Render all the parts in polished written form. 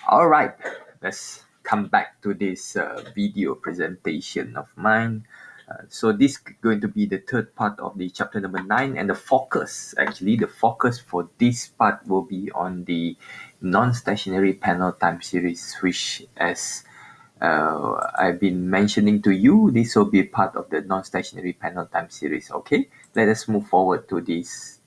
All right, let's come back to this video presentation of mine. So this is going to be the third part of the chapter number 9, and the focus for this part will be on the non-stationary panel time series, which as I've been mentioning to you, this will be part of the non-stationary panel time series. Okay, let us move forward to this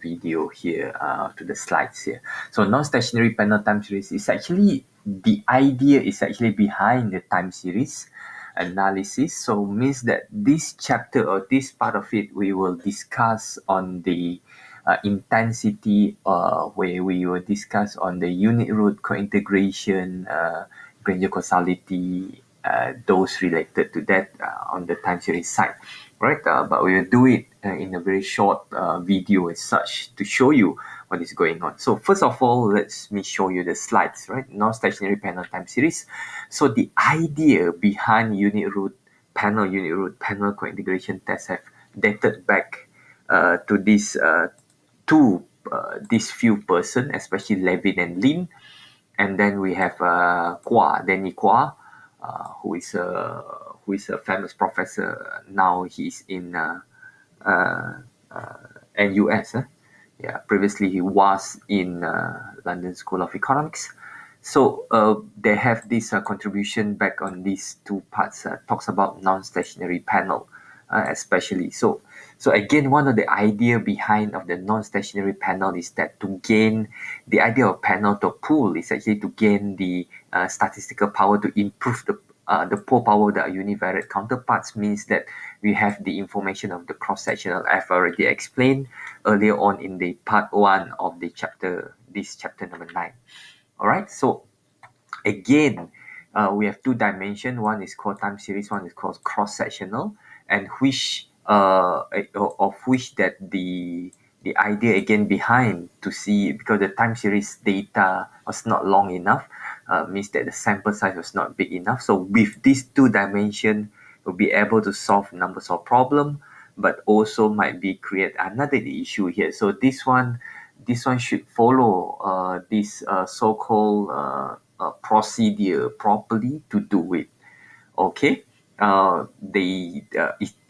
video here, to the slides here. So non-stationary panel time series is actually, the idea is actually behind the time series analysis. So means that this chapter or this part of it, we will discuss on the intensity, where we will discuss on the unit root cointegration, granular causality, those related to that on the time series side, right? But we will do it in a very short video as such to show you what is going on. So first of all, let me show you the slides, right? Non-stationary panel time series. So the idea behind unit root panel cointegration tests have dated back to these few person, especially Levin and Lin. And then we have Danny Kwa, who is a famous professor. Now he's in uh, NUS. Yeah, previously he was in London School of Economics. So they have this contribution back on these two parts. Talks about non-stationary panel, especially. So again, one of the idea behind of the non-stationary panel is that to gain the idea of panel to pool is actually to gain the statistical power to improve the pole power of the univariate counterparts. Means that we have the information of the cross-sectional. I've already explained earlier on in the part 1 of the chapter, this chapter number 9. All right, so again, we have two dimensions. One is called time series, one is called cross-sectional, and which of which that the idea again behind to see, because the time series data was not long enough, means that the sample size was not big enough. So with these two dimensions, we'll be able to solve numbers of problem, but also might be create another issue here. So this one should follow this so-called procedure properly to do it. Okay.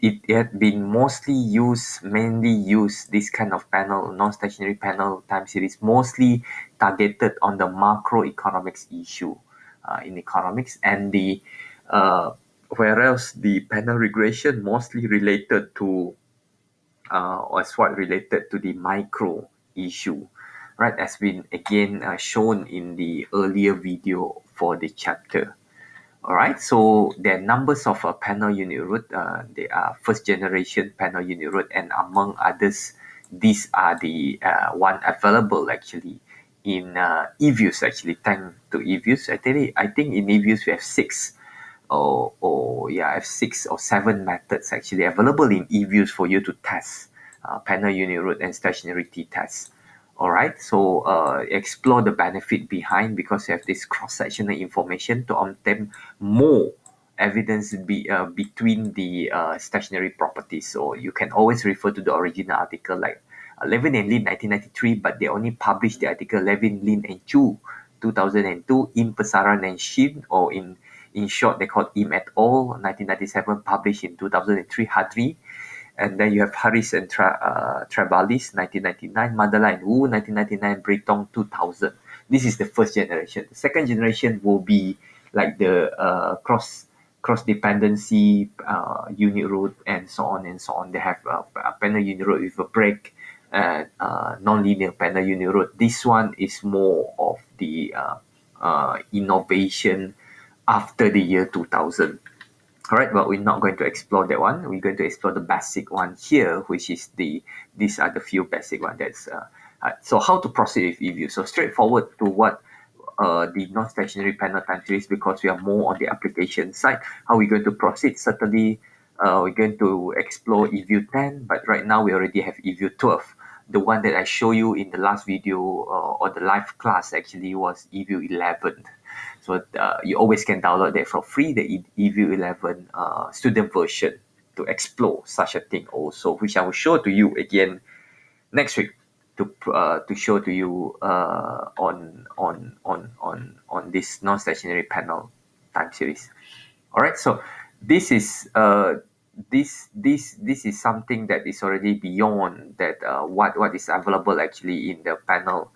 It had been mainly used this kind of panel, non-stationary panel time series, mostly targeted on the macroeconomics issue in economics, and the whereas the panel regression mostly related to or somewhat related to the micro issue, right? As been again shown in the earlier video for the chapter. All right, so there are numbers of panel unit root. They are first generation panel unit root, and among others, these are the one available actually in eViews. Actually, thanks to eViews, I think in eViews we have I have 6 or 7 methods actually available in eViews for you to test panel unit root and stationary t-test. All right, so explore the benefit behind, because you have this cross-sectional information to obtain more evidence between the stationary properties. So you can always refer to the original article, like Levin and Lin 1993, but they only published the article Levin, Lin and Chu 2002, in Pasaran and Shin, or in short they called Im et al. 1997, published in 2003, Hadri. And then you have Harris and Travalis 1999, Mandela and Wu 1999, Breton 2000. This is the first generation. The second generation will be like the cross dependency unit root, and so on and so on. They have a panel unit root with a break, and non-linear panel unit root. This one is more of the innovation after the year 2000. All right, but we're not going to explore that one. We're going to explore the basic one here, which is these are the few basic one. So how to proceed with eView. So straightforward to what the non-stationary panel time series, because we are more on the application side. How we're going to proceed? Certainly, we're going to explore eView 10, but right now we already have eView 12. The one that I show you in the last video or the live class actually was eView 11. So you always can download that for free, the eView 11 student version, to explore such a thing also, which I will show to you again next week to show to you on on this non-stationary panel time series. All right, so this is this is something that is already beyond that what is available actually in the panel,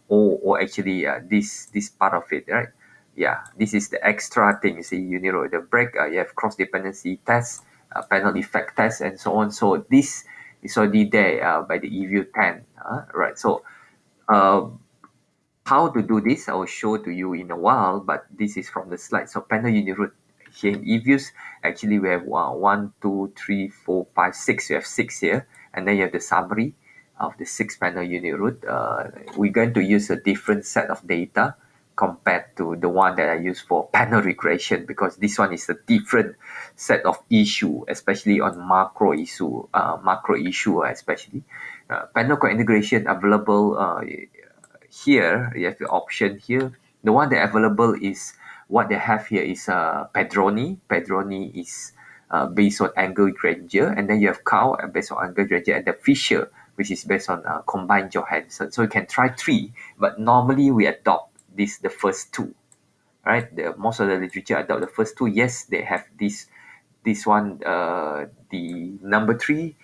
or actually this part of it, right? Yeah, this is the extra thing. See, you know the break. You have cross dependency test, panel effect test, and so on. So this is already there by the EView 10. Right. So uh, how to do this, I will show to you in a while, but this is from the slide. So panel unit root here in eViews, actually we have 1, 2, 3, 4, 5, 6. You have 6 here, and then you have the summary of the 6 panel unit root. We're going to use a different set of data compared to the one that I use for panel regression, because this one is a different set of issue, especially on macro issue especially. Panel co-integration available here. You have the option here. The one that available is what they have here is Pedroni. Pedroni is based on angle grandeur, and then you have Cow based on angle grandeur, and the Fisher, which is based on combined Johansson. So you can try 3, but normally we adopt the first 2. Right, most of the literature adopt the first 2. Yes, they have this one, the number 3,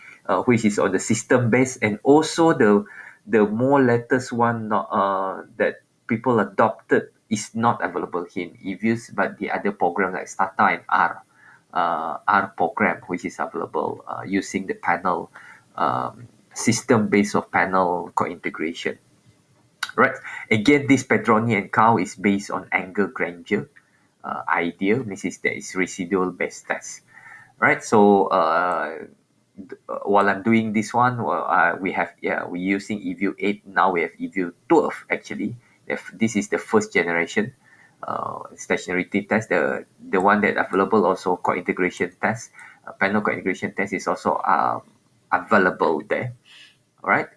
which is on the system base, and also the more latest one that people adopted is not available here in eViews, but the other program like Stata and R program, which is available using the panel, system base of panel co-integration. Right. Again, this Pedroni and Cow is based on angle grandeur. Ideal means there is residual based test. Right. So while I'm doing this one, we're using eView 8. Now we have eView 12 actually. This is the first generation stationarity test. The one that available also co-integration test, panel co-integration test is also available there. All right.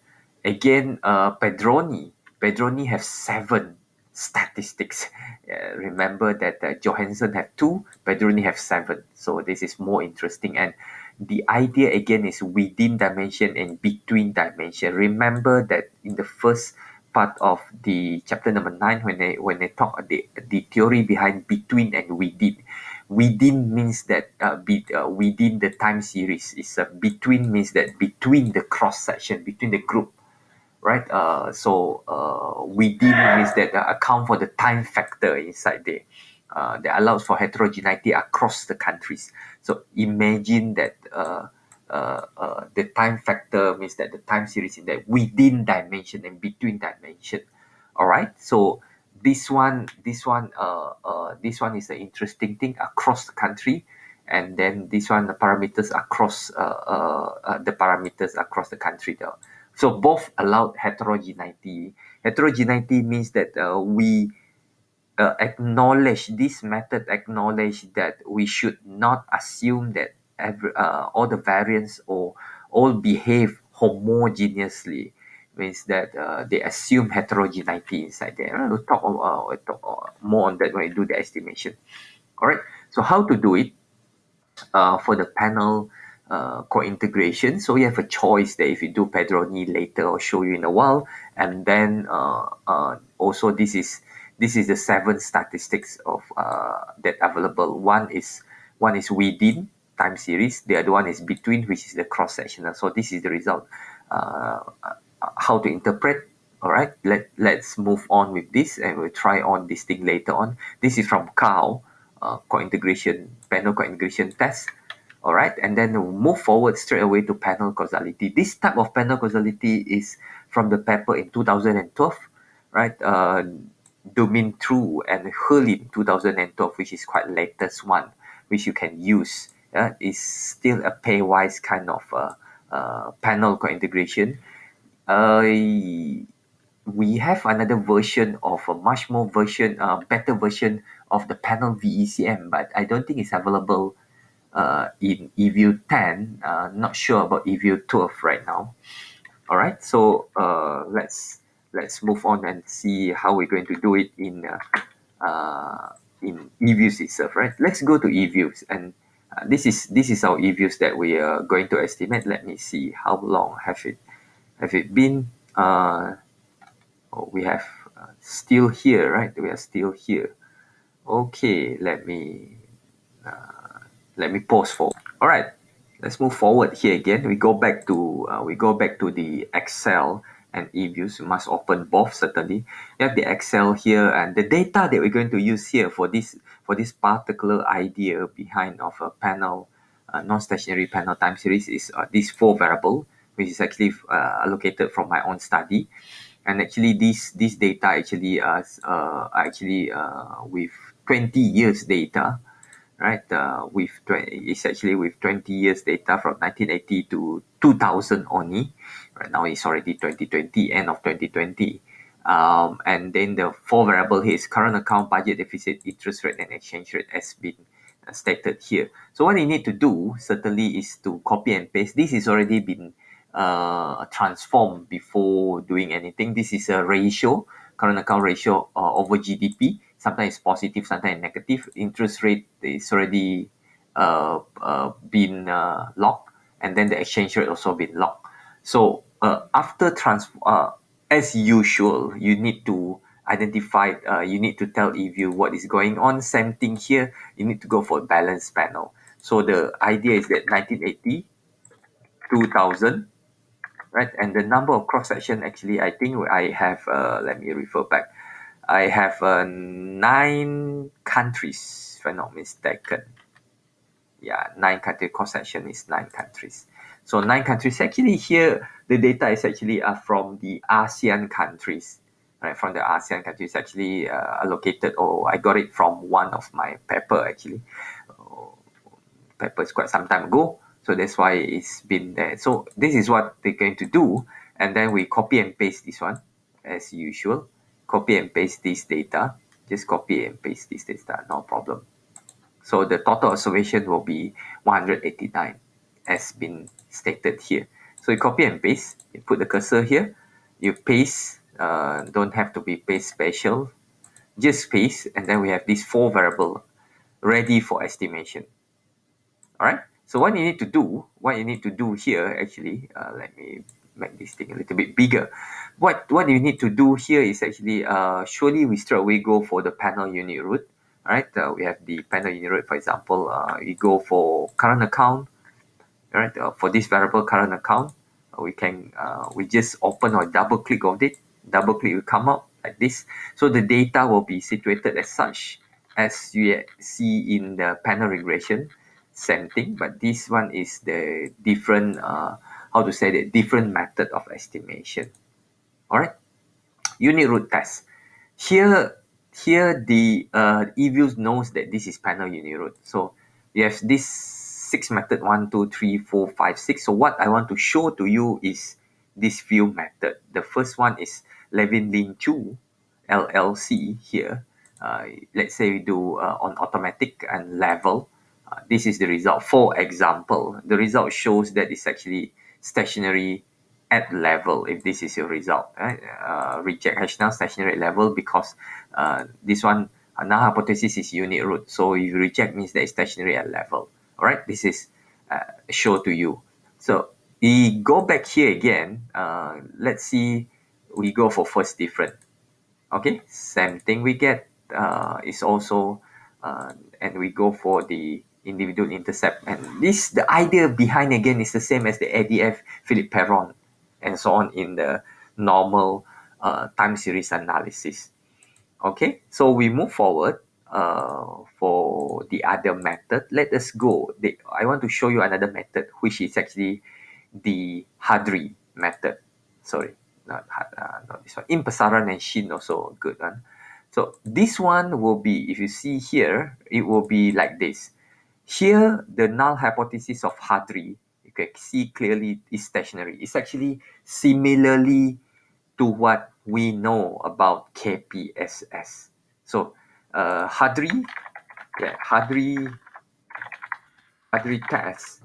Again, Pedroni have 7 statistics. Remember that Johansson have 2, Pedroni have 7. So this is more interesting. And the idea again is within dimension and between dimension. Remember that in the first part of the chapter number 9, when they talk the theory behind between and within. Within means that within the time series. Between means that between the cross section, between the group, right? Within means that account for the time factor inside there. That allows for heterogeneity across the countries. So imagine that the time factor means that the time series in there within dimension and between dimension. All right. So this one is an interesting thing across the country, and then this one the parameters across the country though. So both allowed heterogeneity. Heterogeneity means that we acknowledge this method, acknowledge that we should not assume that all the variants or all behave homogeneously. Means that they assume heterogeneity inside there. We'll talk more on that when we do the estimation. All right. So how to do it? For the panel co-integration. So you have a choice there. If you do Pedroni later, I'll show you in a while. And then also this is the 7 statistics of that available. One is within time series. The other one is between, which is the cross sectional. So this is the result. How to interpret. All right. Let's move on with this, and we'll try on this thing later on. This is from Cow. Co-integration, panel co-integration test. All right, and then we'll move forward straight away to panel causality. This type of panel causality is from the paper in 2012, right? Domin True and Hurlin 2012, which is quite latest one, which you can use. It's still a pairwise kind of panel co-integration. We have another version of a much more better version of the panel VECM, but I don't think it's available in eView 10. Not sure about eView 12 right now. All right, so let's move on and see how we're going to do it in eViews itself. Right, let's go to eViews, and this is our eViews that we are going to estimate. Let me see how long have it been. We have still here, right? We are still here. Okay, let me pause for. All right, let's move forward here again. We go back to the Excel and eViews. You must open both certainly. You have the Excel here and the data that we're going to use here for this particular idea behind of a panel, non-stationary panel time series is this four variable, which is actually allocated from my own study. And actually this data with 20 years data, right? It's actually with 20 years data from 1980 to 2000 only. Right now it's already 2020, end of 2020. And then the four variable here is current account, budget deficit, interest rate, and exchange rate has been stated here. So what you need to do certainly is to copy and paste. This has already been transformed before doing anything. This is a ratio, current account ratio over GDP. Sometimes positive, sometimes negative. Interest rate is already been locked, and then the exchange rate also been locked. So as usual, you need to identify, you need to tell eView what is going on. Same thing here, you need to go for a balance panel. So the idea is that 1980, 2000, right? And the number of cross section, actually, I think I have, let me refer back. I have 9 countries, if I'm not mistaken. Yeah, 9 country cross section is 9 countries. So 9 countries. Actually, here the data is actually from the ASEAN countries, right? From the ASEAN countries, actually allocated. Oh, I got it from one of my paper actually. Paper is quite some time ago, so that's why it's been there. So this is what they're going to do, and then we copy and paste this one as usual. Copy and paste this data. Just copy and paste this data, no problem. So the total observation will be 189 as been stated here. So you copy and paste, you put the cursor here, you paste, don't have to be paste special, just paste, and then we have these four variable ready for estimation. All right. So what you need to do here, actually, let me make this thing a little bit bigger. What you need to do here is actually, surely we straight away go for the panel unit root. All right. We have the panel unit root, for example, we go for current account. All right. For this variable current account, we just open or double click of it. Double click will come up like this. So the data will be situated as such as you see in the panel regression. Same thing, but this one is the different, how to say, the different method of estimation. All right. Unit root test. Here the eViews knows that this is panel unit root. So you have this 6 method, 1, 2, 3, 4, 5, 6. So what I want to show to you is this few method. The first one is Levin Lin Chu LLC here. Let's say we do on automatic and level. This is the result. For example, the result shows that it's actually stationary at level if this is your result, right? Reject hash null stationary at level because this one null hypothesis is unit root. So if you reject means that it's stationary at level. All right, this is show to you. So we go back here again. Let's see, we go for first different. Okay, same thing we get is also, and we go for the individual intercept. And this, the idea behind again is the same as the ADF Philip Perron and so on in the normal time series analysis. Okay, so we move forward for the other method. Let us go. I want to show you another method, which is actually the Hadri method. Sorry, not this one. Impasaran and Shin also a good one. So this one will be, if you see here, it will be like this. Here, the null hypothesis of Hadri, you can see clearly is stationary. It's actually similarly to what we know about KPSS. So Hadri, yeah, Hadri test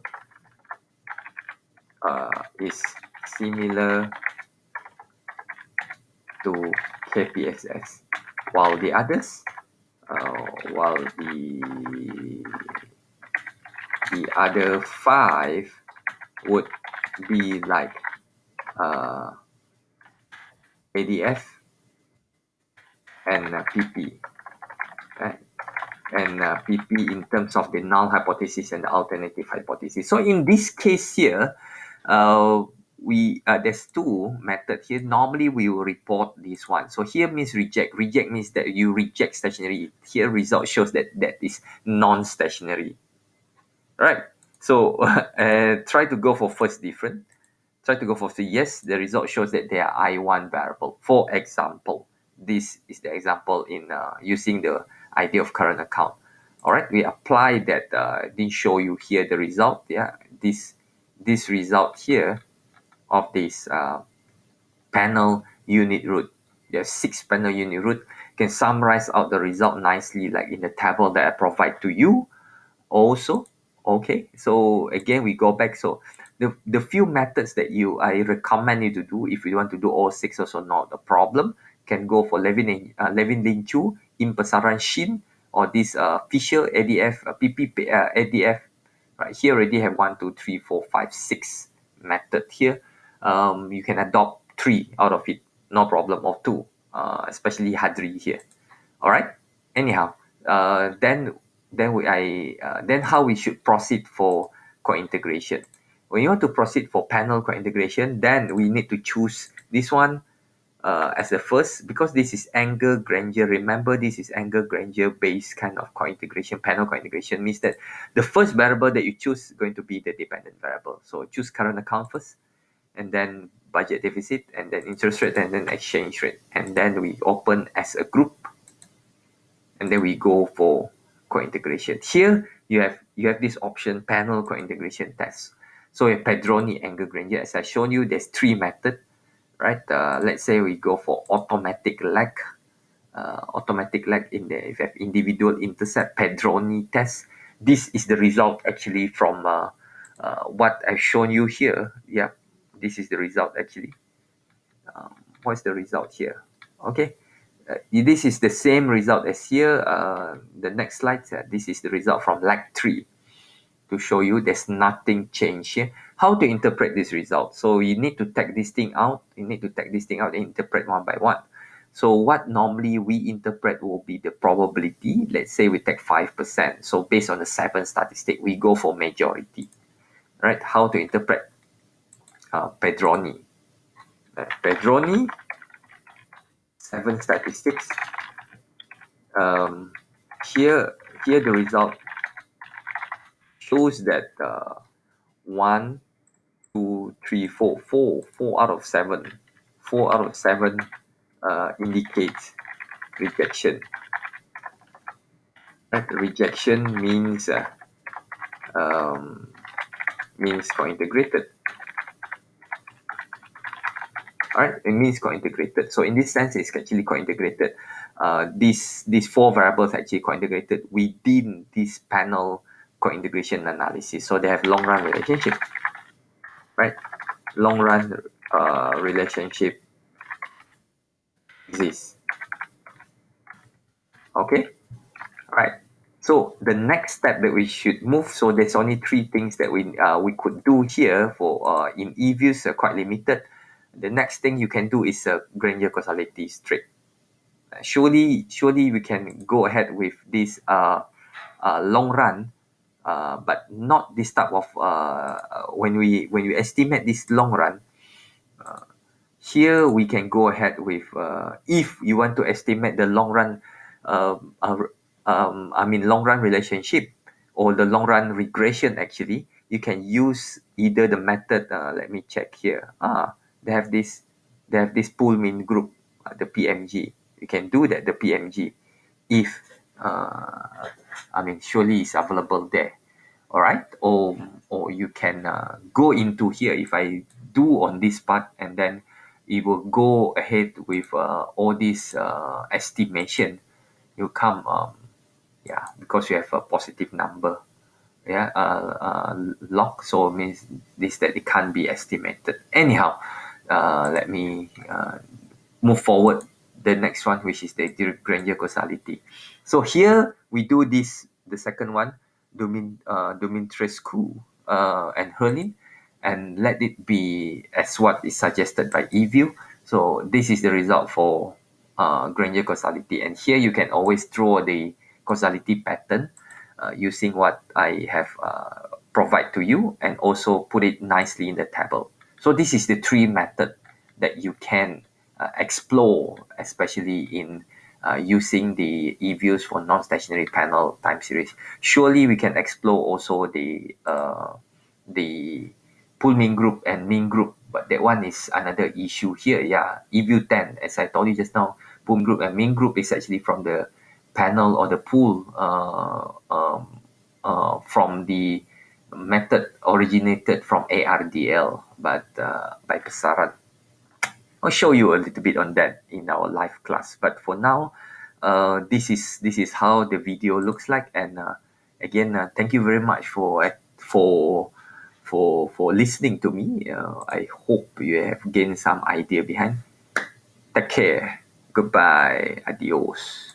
is similar to KPSS, while the others, while the other 5 would be like ADF, and PP, right? And PP in terms of the null hypothesis and the alternative hypothesis. So in this case here, there's two methods here. Normally we will report this one. So here means reject. Reject means that you reject stationary. Here result shows that that is non-stationary, right? So try to go for first different. Try to go for the yes. The result shows that they are I1 variable. For example, this is the example in using the idea of current account. All right, we apply that. Didn't show you here the result. Yeah, this result here of this panel unit root. There's 6 panel unit root. Can summarize out the result nicely, like in the table that I provide to you. Also, okay, so again we go back. So the few methods that I recommend you to do, if you want to do all 6 also not a problem, can go for Levin Lin Chu, Impesaran Shin, or this Fisher ADF PP ADF. Right here already have 1 2 3 4 5 6 method here. You can adopt 3 out of it, no problem, or 2, especially Hadri here. All right, anyhow, then how we should proceed for cointegration. When you want to proceed for panel cointegration, then we need to choose this one as the first, because this is angle grandeur. Remember, this is angle grandeur based kind of cointegration. Panel cointegration means that the first variable that you choose is going to be the dependent variable. So choose current account first, and then budget deficit, and then interest rate, and then exchange rate, and then we open as a group, and then we go for cointegration. Here you have this option, panel cointegration test. So a Pedroni angle grandeur, as I shown you, there's 3 methods, right? Let's say we go for automatic lag. Automatic lag in there. If you have individual intercept Pedroni test, this is the result actually from what I've shown you here. Yeah, this is the result actually. What's the result here? Okay, this is the same result as here. The next slide, this is the result from lag 3 to show you there's nothing changed here. How to interpret this result? So you need to take this thing out. You need to take this thing out and interpret one by one. So what normally we interpret will be the probability. Let's say we take 5%. So based on the 7 statistic, we go for majority. Right? How to interpret Pedroni? Pedroni, 7 statistics. Here the result shows that 1, 2, 3, 4, 4 out of 7, 4 out of 7 indicates rejection. Right? Rejection means means co-integrated. All right, it means co-integrated. So in this sense, it's actually co-integrated. These 4 variables actually co-integrated within this panel co-integration analysis. So they have long run relationship, right? Long run relationship exists. Okay, all right. So the next step that we should move. So there's only 3 things that we could do here for in e-views quite limited. The next thing you can do is a Granger causality straight. Surely we can go ahead with this long run, but not this type of when we estimate this long run. Here we can go ahead with if you want to estimate the long run, long run relationship or the long run regression. Actually, you can use either the method. Let me check here. They have this pool mean group, the PMG. You can do that, the PMG, if surely it's available there. All right, or you can go into here. If I do on this part, and then it will go ahead with all this estimation. You come because you have a positive number, log, so it means this that it can't be estimated. Anyhow, let me move forward. The next one, which is the Granger causality. So here we do this, the second one, Dumitrescu and Herlin, and let it be as what is suggested by eView. So this is the result for Granger causality. And here you can always draw the causality pattern using what I have provide to you, and also put it nicely in the table. So this is the three method that you can explore, especially in using the e-views for non-stationary panel time series. Surely we can explore also the pool mean group and mean group, but that one is another issue here. Yeah, e-view 10, as I told you just now, pool group and mean group is actually from the panel or the pool from the method originated from ARDL, but by Besaran. I'll show you a little bit on that in our live class. But for now, this is how the video looks like. And again, thank you very much for listening to me. I hope you have gained some idea behind. Take care. Goodbye. Adios.